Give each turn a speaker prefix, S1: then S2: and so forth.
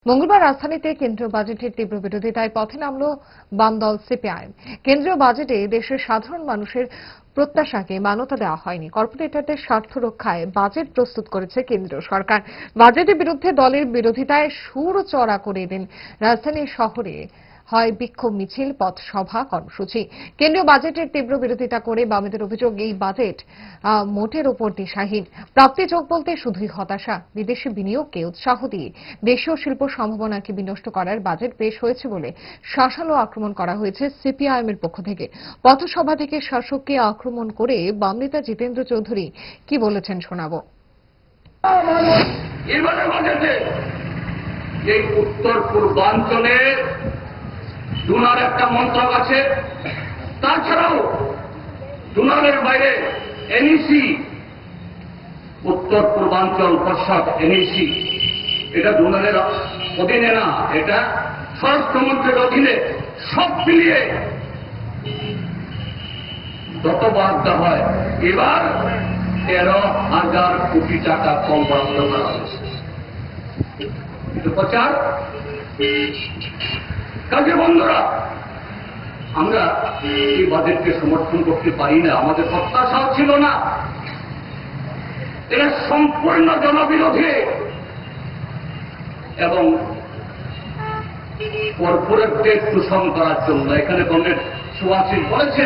S1: মঙ্গলবার রাজধানীতে কেন্দ্রীয় বাজেটের তীব্র বিরোধিতায় পথে নামল বাম দল সিপিআইএম। কেন্দ্রীয় বাজেটে দেশের সাধারণ মানুষের প্রত্যাশাকে মান্যতা দেওয়া হয়নি। কর্পোরেটরদের স্বার্থ রক্ষায় বাজেট প্রস্তুত করেছে কেন্দ্রীয় সরকার। বাজেটের বিরুদ্ধে দলের বিরোধিতায় সুর চড়া করে দিন রাজধানী শহরে হয় বিক্ষোভ মিছিল, পথসভা, কর্মসূচি। কেন্দ্রীয় বাজেটের তীব্র বিরোধিতা করে বামেদের অভিযোগ, এই বাজেট মোটের ওপর দিশাহীন। প্রাপ্তি যোগ বলতে শুধুই হতাশা। বিদেশি বিনিয়োগকে উৎসাহ দিয়ে দেশীয় শিল্প সম্ভাবনাকে বিনষ্ট করার বাজেট পেশ হয়েছে বলে শাসালো আক্রমণ করা হয়েছে সিপিআইএম এর পক্ষ থেকে। পথসভা থেকে শাসককে আক্রমণ করে বাম নেতা জিতেন্দ্র চৌধুরী কি বলেছেন শোনাবো।
S2: এবারে বাজেটে এই উত্তর পূর্বাঞ্চলে ডোনার একটা মন্ত্রক আছে, তাছাড়াও ডোনারের বাইরে এনইসি, উত্তর পূর্বাঞ্চল পর্ষদ এনইসি, এটা ডোনারের অধীনে না, এটা স্বরাষ্ট্রমন্ত্রীর অধীনে। সব মিলিয়ে যত বরাদ্দ হয় এবার 13,000 কোটি টাকা কম বরাদ্দ করা হয়েছে। প্রচার কাজে বন্ধুরা, আমরা এই বাজেটকে সমর্থন করতে পারি না। আমাদের প্রত্যাশাও ছিল না। এরা সম্পূর্ণ জনবিরোধী এবং কর্পোরেটদের শোষণ করার জন্য। এখানে কমরেড সুভাষিস বলেছে